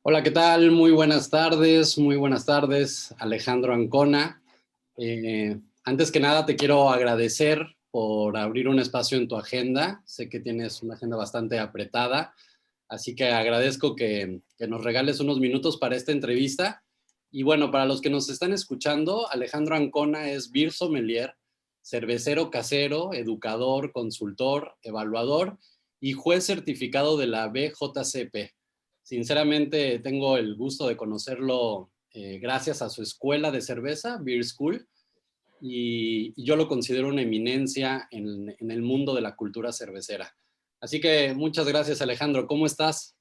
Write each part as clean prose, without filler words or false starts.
Hola, ¿qué tal? Muy buenas tardes, Alejandro Ancona. Antes que nada, te quiero agradecer por abrir un espacio en tu agenda. Sé que tienes una agenda bastante apretada, así que agradezco que nos regales unos minutos para esta entrevista. Y bueno, para los que nos están escuchando, Alejandro Ancona es beer sommelier, cervecero casero, educador, consultor, evaluador y juez certificado de la BJCP. Sinceramente, tengo el gusto de conocerlo gracias a su escuela de cerveza, Beer School, y yo lo considero una eminencia en el mundo de la cultura cervecera. Así que muchas gracias, Alejandro. ¿Cómo estás?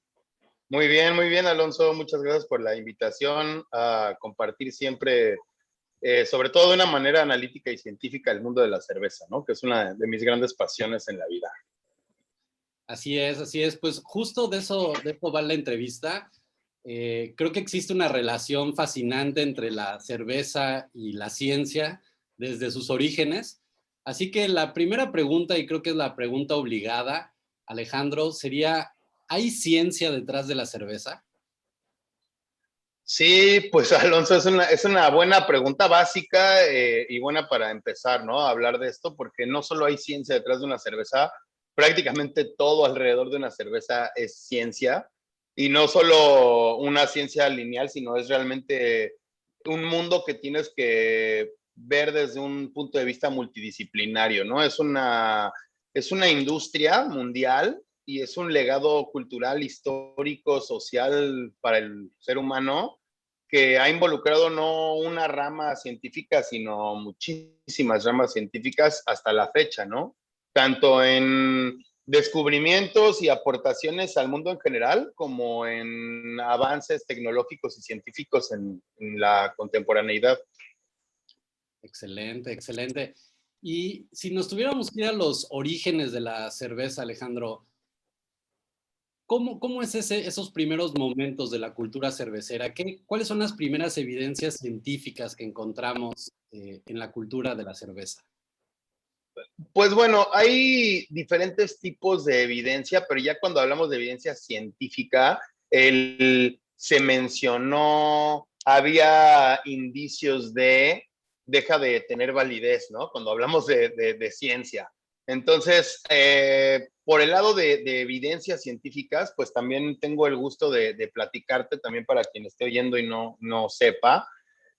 Muy bien, Alonso. Muchas gracias por la invitación a compartir siempre, sobre todo de una manera analítica y científica, el mundo de la cerveza, ¿no? Que es una de mis grandes pasiones en la vida. Así es, así es. Pues justo de eso va la entrevista. Creo que existe una relación fascinante entre la cerveza y la ciencia desde sus orígenes. Así que la primera pregunta, y creo que es la pregunta obligada, Alejandro, sería, ¿hay ciencia detrás de la cerveza? Sí, pues Alonso, es una buena pregunta básica y buena para empezar, ¿no? A hablar de esto, porque no solo hay ciencia detrás de una cerveza, prácticamente todo alrededor de una cerveza es ciencia, y no solo una ciencia lineal, sino es realmente un mundo que tienes que ver desde un punto de vista multidisciplinario, ¿no? Es una industria mundial y es un legado cultural, histórico, social para el ser humano que ha involucrado no una rama científica, sino muchísimas ramas científicas hasta la fecha, ¿no? Tanto en descubrimientos y aportaciones al mundo en general, como en avances tecnológicos y científicos en la contemporaneidad. Excelente, excelente. Y si nos tuviéramos que ir a los orígenes de la cerveza, Alejandro, ¿cómo es esos primeros momentos de la cultura cervecera? ¿Cuáles son las primeras evidencias científicas que encontramos en la cultura de la cerveza? Pues bueno, hay diferentes tipos de evidencia, pero ya cuando hablamos de evidencia científica, se mencionó, había indicios deja de tener validez, ¿no? Cuando hablamos de ciencia. Entonces, por el lado de evidencias científicas, pues también tengo el gusto de platicarte también para quien esté oyendo y no sepa,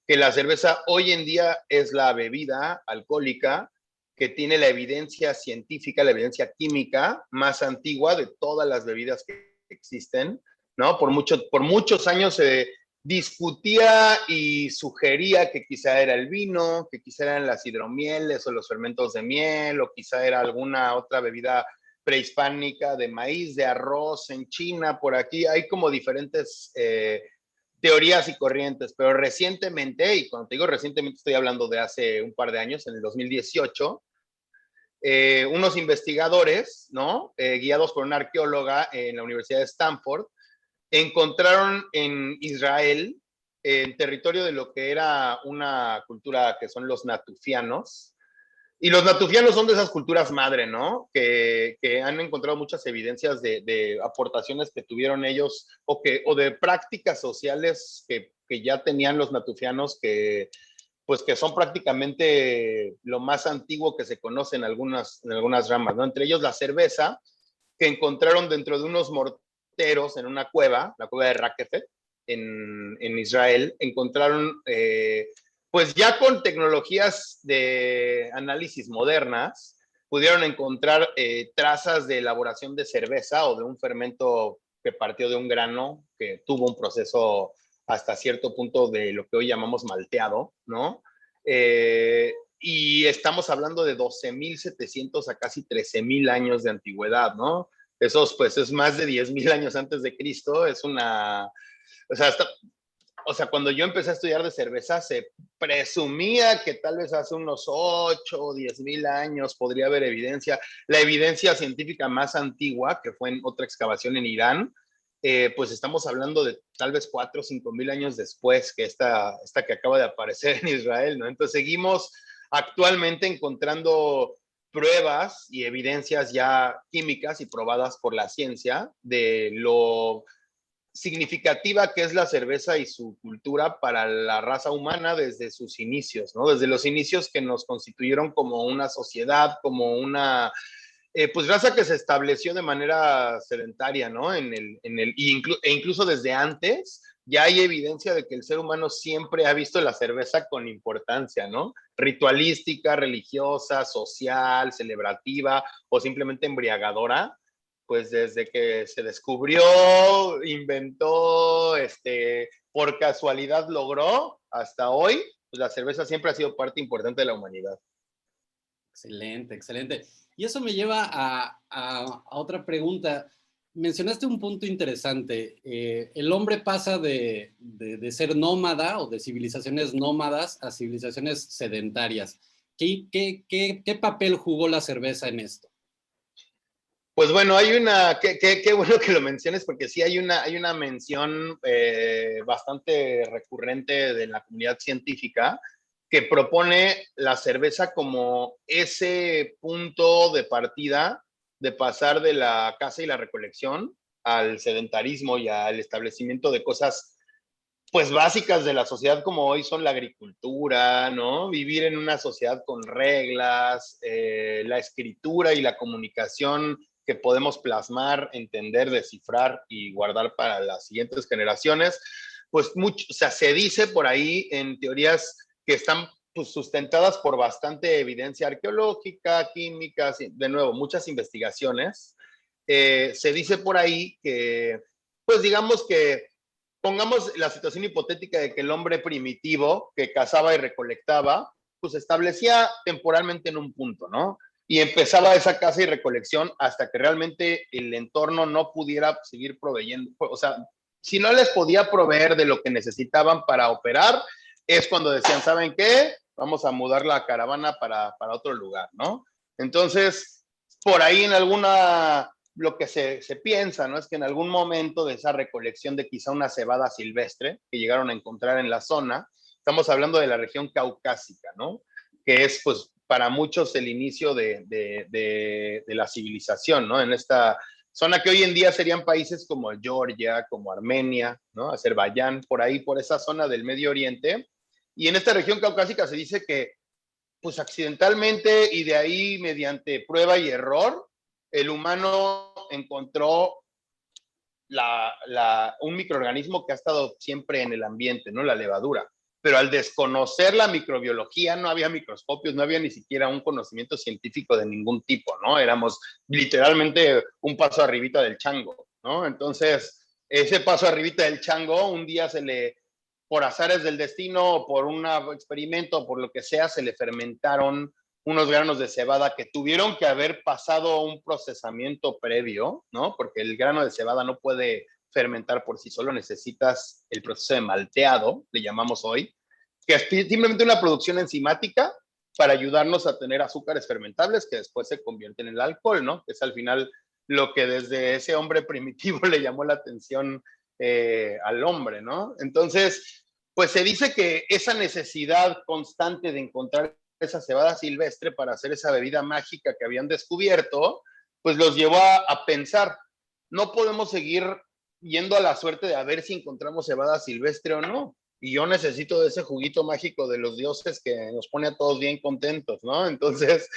que la cerveza hoy en día es la bebida alcohólica que tiene la evidencia científica, la evidencia química más antigua de todas las bebidas que existen, ¿no? Por muchos años se discutía y sugería que quizá era el vino, que quizá eran las hidromieles o los fermentos de miel, o quizá era alguna otra bebida prehispánica de maíz, de arroz en China, por aquí. Hay como diferentes teorías y corrientes, pero recientemente, y cuando te digo recientemente estoy hablando de hace un par de años, en el 2018, unos investigadores, ¿no? Guiados por una arqueóloga en la Universidad de Stanford, encontraron en Israel, en territorio de lo que era una cultura que son los natufianos, y los natufianos son de esas culturas madre, ¿no? Que han encontrado muchas evidencias de aportaciones que tuvieron ellos o de prácticas sociales que ya tenían los natufianos pues que son prácticamente lo más antiguo que se conoce en algunas ramas, ¿no? Entre ellos la cerveza, que encontraron dentro de unos morteros en una cueva, la cueva de Rakefet, en Israel, encontraron pues ya con tecnologías de análisis modernas, pudieron encontrar trazas de elaboración de cerveza o de un fermento que partió de un grano que tuvo un proceso hasta cierto punto de lo que hoy llamamos malteado, ¿no? Y estamos hablando de 12.700 a casi 13.000 años de antigüedad, ¿no? Esos, pues, es más de 10.000 años antes de Cristo, es una, o sea, cuando yo empecé a estudiar de cerveza, se presumía que tal vez hace unos 8 o 10.000 años podría haber evidencia. La evidencia científica más antigua, que fue en otra excavación en Irán, pues estamos hablando de tal vez 4 o 5.000 años después que esta que acaba de aparecer en Israel, ¿no? Entonces seguimos actualmente encontrando pruebas y evidencias ya químicas y probadas por la ciencia de lo significativa que es la cerveza y su cultura para la raza humana desde sus inicios, ¿no? Desde los inicios que nos constituyeron como una sociedad, como una pues raza que se estableció de manera sedentaria, ¿no? E incluso desde antes ya hay evidencia de que el ser humano siempre ha visto la cerveza con importancia, ¿no? Ritualística, religiosa, social, celebrativa o simplemente embriagadora, pues desde que se descubrió, inventó, por casualidad logró, hasta hoy, pues la cerveza siempre ha sido parte importante de la humanidad. Excelente, excelente. Y eso me lleva a otra pregunta. Mencionaste un punto interesante. El hombre pasa de ser nómada o de civilizaciones nómadas a civilizaciones sedentarias. ¿Qué papel jugó la cerveza en esto? Pues bueno, qué bueno que lo menciones, porque sí hay una mención bastante recurrente de la comunidad científica que propone la cerveza como ese punto de partida de pasar de la caza y la recolección al sedentarismo y al establecimiento de cosas pues básicas de la sociedad como hoy son la agricultura, ¿no? Vivir en una sociedad con reglas, la escritura y la comunicación que podemos plasmar, entender, descifrar y guardar para las siguientes generaciones, pues mucho, o sea, se dice por ahí en teorías que están pues, sustentadas por bastante evidencia arqueológica, química, de nuevo, muchas investigaciones. Se dice por ahí que, pues digamos que pongamos la situación hipotética de que el hombre primitivo que cazaba y recolectaba, pues establecía temporalmente en un punto, ¿no? Y empezaba esa caza y recolección hasta que realmente el entorno no pudiera seguir proveyendo, o sea, si no les podía proveer de lo que necesitaban para operar, es cuando decían, ¿saben qué? Vamos a mudar la caravana para otro lugar, ¿no? Entonces, por ahí en alguna lo que se piensa, ¿no? Es que en algún momento de esa recolección de quizá una cebada silvestre que llegaron a encontrar en la zona, estamos hablando de la región caucásica, ¿no? Que es, pues, para muchos el inicio de la civilización, ¿no? En esta zona que hoy en día serían países como Georgia, como Armenia, ¿no? Azerbaiyán, por ahí, por esa zona del Medio Oriente. Y en esta región caucásica se dice que, pues accidentalmente y de ahí mediante prueba y error, el humano encontró un microorganismo que ha estado siempre en el ambiente, ¿no? La levadura. Pero al desconocer la microbiología, no había microscopios, no había ni siquiera un conocimiento científico de ningún tipo, ¿no? Éramos literalmente un paso arribita del chango, ¿no? Entonces, ese paso arribita del chango, un día por azares del destino, por un experimento, por lo que sea, se le fermentaron unos granos de cebada que tuvieron que haber pasado un procesamiento previo, ¿no? Porque el grano de cebada no puede fermentar por sí solo, necesitas el proceso de malteado, le llamamos hoy, que es simplemente una producción enzimática para ayudarnos a tener azúcares fermentables que después se convierten en el alcohol, ¿no? Que es al final lo que desde ese hombre primitivo le llamó la atención al hombre, ¿no? Entonces, pues se dice que esa necesidad constante de encontrar esa cebada silvestre para hacer esa bebida mágica que habían descubierto, pues los llevó a pensar, no podemos seguir yendo a la suerte de a ver si encontramos cebada silvestre o no. Y yo necesito de ese juguito mágico de los dioses que nos pone a todos bien contentos, ¿no? Entonces,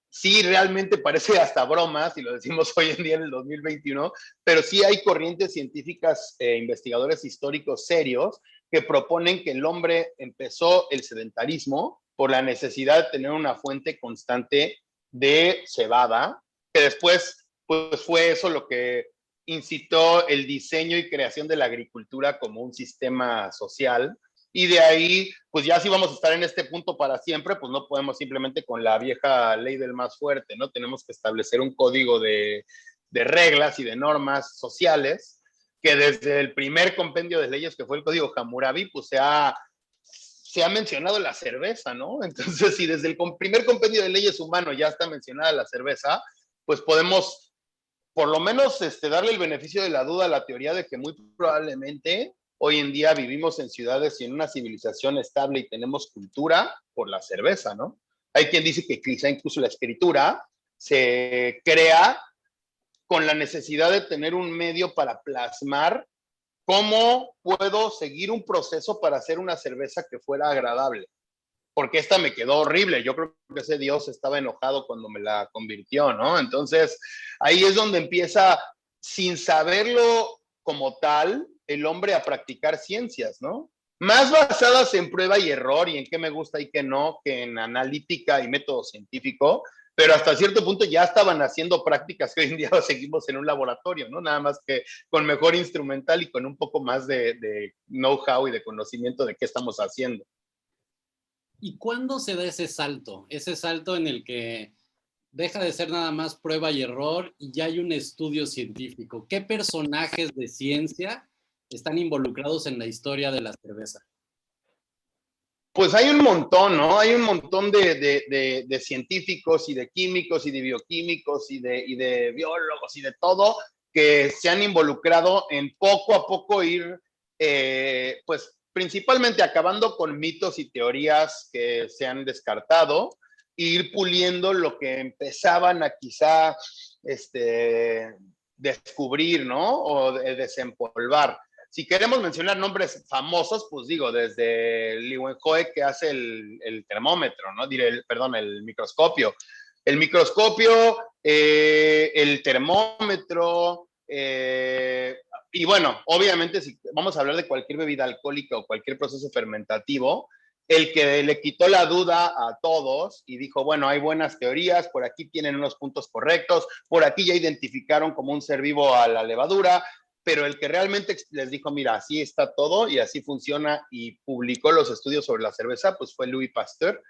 sí, realmente parece hasta broma, si lo decimos hoy en día en el 2021, pero sí hay corrientes científicas e investigadores históricos serios que proponen que el hombre empezó el sedentarismo por la necesidad de tener una fuente constante de cebada, que después pues fue eso lo que incitó el diseño y creación de la agricultura como un sistema social. Y de ahí, pues ya si vamos a estar en este punto para siempre, pues no podemos simplemente con la vieja ley del más fuerte, ¿no? Tenemos que establecer un código de reglas y de normas sociales que desde el primer compendio de leyes, que fue el Código Hammurabi, pues se ha mencionado la cerveza, ¿no? Entonces, si desde el primer compendio de leyes humano ya está mencionada la cerveza, pues podemos por lo menos darle el beneficio de la duda a la teoría de que muy probablemente hoy en día vivimos en ciudades y en una civilización estable y tenemos cultura por la cerveza, ¿no? Hay quien dice que quizá incluso la escritura se crea con la necesidad de tener un medio para plasmar ¿cómo puedo seguir un proceso para hacer una cerveza que fuera agradable? Porque esta me quedó horrible. Yo creo que ese Dios estaba enojado cuando me la convirtió, ¿no? Entonces, ahí es donde empieza, sin saberlo como tal, el hombre a practicar ciencias, ¿no? Más basadas en prueba y error y en qué me gusta y qué no, que en analítica y método científico, pero hasta cierto punto ya estaban haciendo prácticas que hoy en día seguimos en un laboratorio, ¿no? Nada más que con mejor instrumental y con un poco más de know-how y de conocimiento de qué estamos haciendo. ¿Y cuándo se da ese salto? Ese salto en el que deja de ser nada más prueba y error y ya hay un estudio científico. ¿Qué personajes de ciencia están involucrados en la historia de la cerveza? Pues hay un montón, ¿no? Hay un montón de científicos y de químicos y de bioquímicos y de biólogos y de todo que se han involucrado en poco a poco ir, pues principalmente acabando con mitos y teorías que se han descartado, e ir puliendo lo que empezaban a quizá descubrir, ¿no? O desempolvar. Si queremos mencionar nombres famosos, pues digo, desde Leeuwenhoek, que hace el termómetro, ¿no? Diré, perdón, el microscopio. El microscopio, el termómetro, y bueno, obviamente si vamos a hablar de cualquier bebida alcohólica o cualquier proceso fermentativo, el que le quitó la duda a todos y dijo, bueno, hay buenas teorías, por aquí tienen unos puntos correctos, por aquí ya identificaron como un ser vivo a la levadura, pero el que realmente les dijo, mira, así está todo y así funciona y publicó los estudios sobre la cerveza, pues fue Louis Pasteur,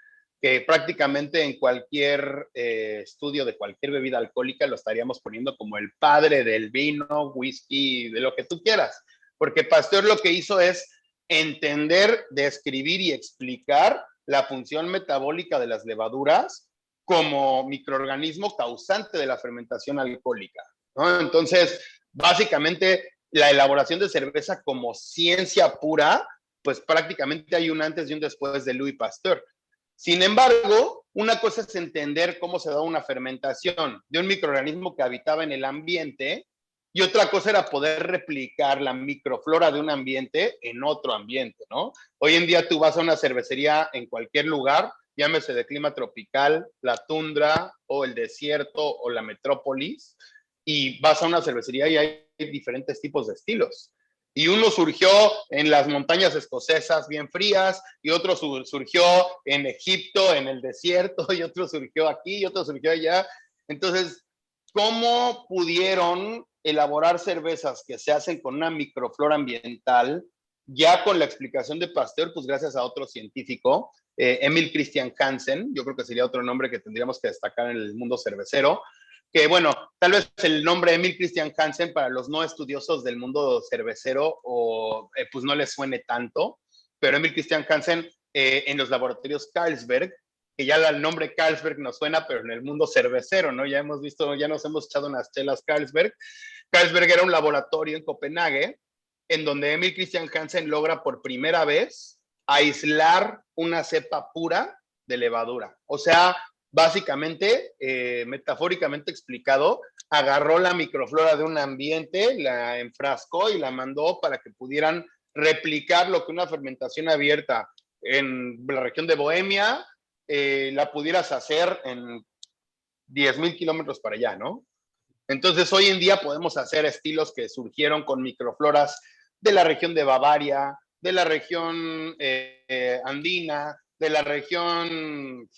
que prácticamente en cualquier estudio de cualquier bebida alcohólica lo estaríamos poniendo como el padre del vino, whisky, de lo que tú quieras, porque Pasteur lo que hizo es entender, describir y explicar la función metabólica de las levaduras como microorganismo causante de la fermentación alcohólica, ¿no? Entonces, básicamente, la elaboración de cerveza como ciencia pura, pues prácticamente hay un antes y un después de Louis Pasteur. Sin embargo, una cosa es entender cómo se da una fermentación de un microorganismo que habitaba en el ambiente y otra cosa era poder replicar la microflora de un ambiente en otro ambiente, ¿no? Hoy en día tú vas a una cervecería en cualquier lugar, llámese de clima tropical, la tundra o el desierto o la metrópolis, y vas a una cervecería y hay diferentes tipos de estilos. Y uno surgió en las montañas escocesas bien frías, y otro surgió en Egipto, en el desierto, y otro surgió aquí, y otro surgió allá. Entonces, ¿cómo pudieron elaborar cervezas que se hacen con una microflora ambiental? Ya con la explicación de Pasteur, pues gracias a otro científico, Emil Christian Hansen, yo creo que sería otro nombre que tendríamos que destacar en el mundo cervecero, que bueno, tal vez el nombre Emil Christian Hansen para los no estudiosos del mundo cervecero o pues no les suene tanto, pero Emil Christian Hansen en los laboratorios Carlsberg, que ya el nombre Carlsberg nos suena, pero en el mundo cervecero, ¿no? Ya hemos visto, ya nos hemos echado unas chelas Carlsberg. Carlsberg era un laboratorio en Copenhague en donde Emil Christian Hansen logra por primera vez aislar una cepa pura de levadura. O sea, básicamente, metafóricamente explicado, agarró la microflora de un ambiente, la enfrascó y la mandó para que pudieran replicar lo que una fermentación abierta en la región de Bohemia la pudieras hacer en 10,000 kilómetros para allá, ¿no? Entonces, hoy en día podemos hacer estilos que surgieron con microfloras de la región de Bavaria, de la región andina, de la región,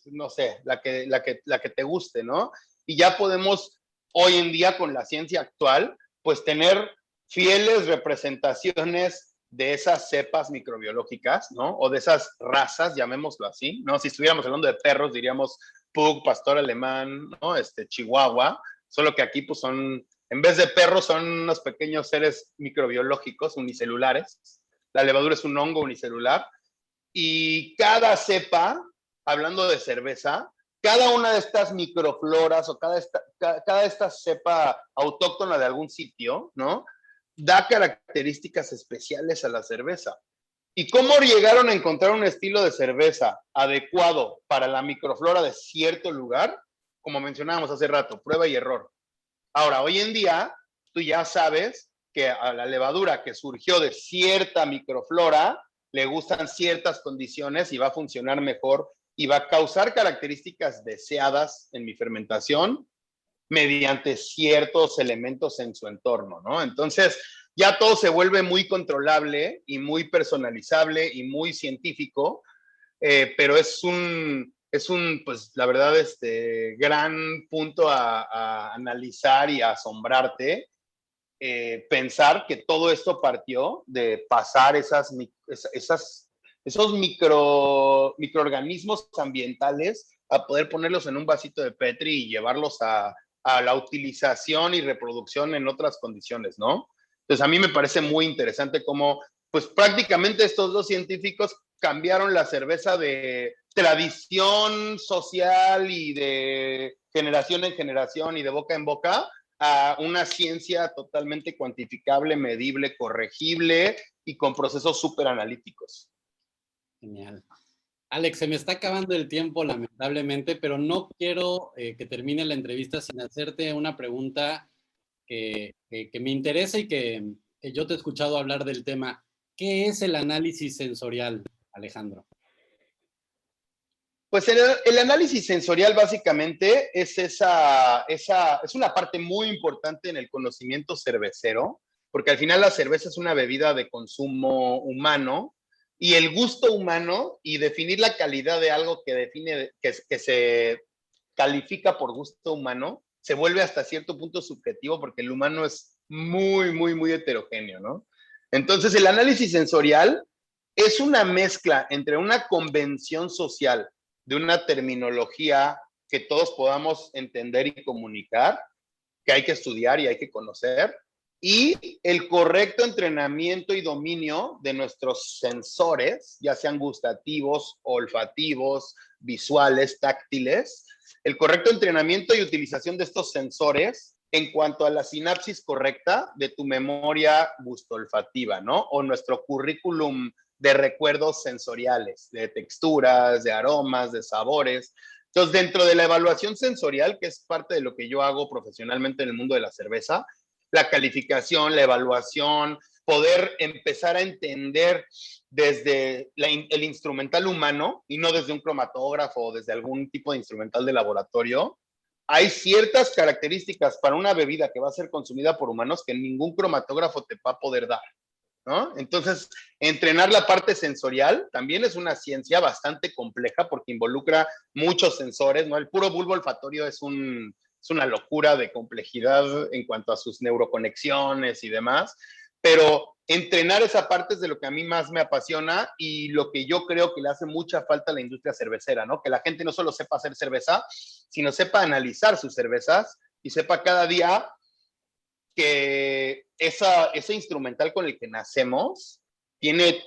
no sé, la que te guste, ¿no? Y ya podemos, hoy en día, con la ciencia actual, pues tener fieles representaciones de esas cepas microbiológicas, ¿no? O de esas razas, llamémoslo así, ¿no? Si estuviéramos hablando de perros, diríamos Pug, Pastor Alemán, ¿no? Chihuahua, solo que aquí pues son, en vez de perros, son unos pequeños seres microbiológicos unicelulares. La levadura es un hongo unicelular y cada cepa, hablando de cerveza, cada una de estas microfloras o cada esta cepa autóctona de algún sitio, ¿no? Da características especiales a la cerveza. ¿Y cómo llegaron a encontrar un estilo de cerveza adecuado para la microflora de cierto lugar? Como mencionábamos hace rato, prueba y error. Ahora, hoy en día, tú ya sabes que a la levadura que surgió de cierta microflora le gustan ciertas condiciones y va a funcionar mejor y va a causar características deseadas en mi fermentación mediante ciertos elementos en su entorno, ¿no? Entonces, ya todo se vuelve muy controlable y muy personalizable y muy científico, pero pues la verdad, gran punto a analizar y a asombrarte, pensar que todo esto partió de pasar esos microorganismos ambientales a poder ponerlos en un vasito de Petri y llevarlos a la utilización y reproducción en otras condiciones, ¿no? Entonces a mí me parece muy interesante cómo, pues prácticamente estos dos científicos cambiaron la cerveza de tradición social y de generación en generación y de boca en boca a una ciencia totalmente cuantificable, medible, corregible y con procesos súper analíticos. Genial. Alex, se me está acabando el tiempo, lamentablemente, pero no quiero que termine la entrevista sin hacerte una pregunta que me interesa y que yo te he escuchado hablar del tema. ¿Qué es el análisis sensorial, Alejandro? Pues el análisis sensorial básicamente es una parte muy importante en el conocimiento cervecero, porque al final la cerveza es una bebida de consumo humano y el gusto humano y definir la calidad de algo que se califica por gusto humano se vuelve hasta cierto punto subjetivo porque el humano es muy, muy, muy heterogéneo, ¿no? Entonces el análisis sensorial es una mezcla entre una convención social de una terminología que todos podamos entender y comunicar, que hay que estudiar y hay que conocer, y el correcto entrenamiento y dominio de nuestros sensores, ya sean gustativos, olfativos, visuales, táctiles, el correcto entrenamiento y utilización de estos sensores en cuanto a la sinapsis correcta de tu memoria gusto-olfativa, ¿no? O nuestro currículum de recuerdos sensoriales, de texturas, de aromas, de sabores. Entonces, dentro de la evaluación sensorial, que es parte de lo que yo hago profesionalmente en el mundo de la cerveza, la calificación, la evaluación, poder empezar a entender desde el instrumental humano y no desde un cromatógrafo o desde algún tipo de instrumental de laboratorio, hay ciertas características para una bebida que va a ser consumida por humanos que ningún cromatógrafo te va a poder dar, ¿no? Entonces, entrenar la parte sensorial también es una ciencia bastante compleja porque involucra muchos sensores, ¿no? El puro bulbo olfatorio es una locura de complejidad en cuanto a sus neuroconexiones y demás, pero entrenar esa parte es de lo que a mí más me apasiona y lo que yo creo que le hace mucha falta a la industria cervecera, ¿no? Que la gente no solo sepa hacer cerveza, sino sepa analizar sus cervezas y sepa cada día que ese instrumental con el que nacemos tiene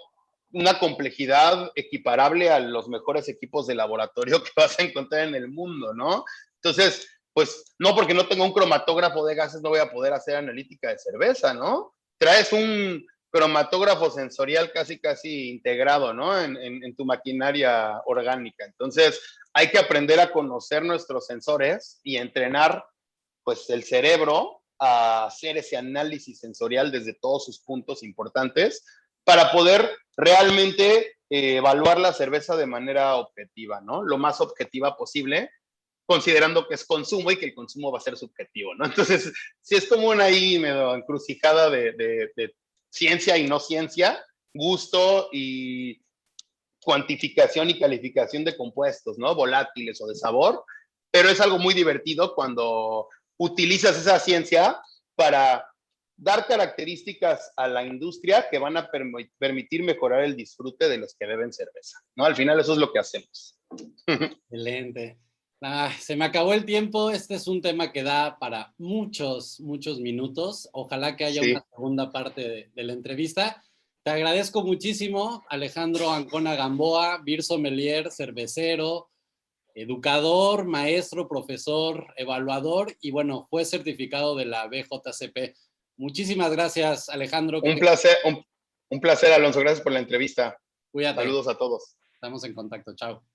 una complejidad equiparable a los mejores equipos de laboratorio que vas a encontrar en el mundo, ¿no? Entonces, pues no porque no tenga un cromatógrafo de gases no voy a poder hacer analítica de cerveza, ¿no? Traes un cromatógrafo sensorial casi integrado, ¿no? En tu maquinaria orgánica. Entonces, hay que aprender a conocer nuestros sensores y entrenar, pues, el cerebro a hacer ese análisis sensorial desde todos sus puntos importantes para poder realmente evaluar la cerveza de manera objetiva, ¿no? Lo más objetiva posible, considerando que es consumo y que el consumo va a ser subjetivo, ¿no? Entonces, sí es como una ahí medio encrucijada de ciencia y no ciencia, gusto y cuantificación y calificación de compuestos, ¿no? Volátiles o de sabor, pero es algo muy divertido cuando utilizas esa ciencia para dar características a la industria que van a permitir mejorar el disfrute de los que beben cerveza, ¿no? Al final eso es lo que hacemos. Excelente. Se me acabó el tiempo. Este es un tema que da para muchos, muchos minutos. Ojalá que haya una segunda parte de la entrevista. Te agradezco muchísimo, Alejandro Ancona Gamboa, beer sommelier, cervecero, educador, maestro, profesor, evaluador y bueno, juez certificado de la BJCP. Muchísimas gracias, Alejandro. Un placer, Alonso. Gracias por la entrevista. Cuídate. Saludos a todos. Estamos en contacto. Chao.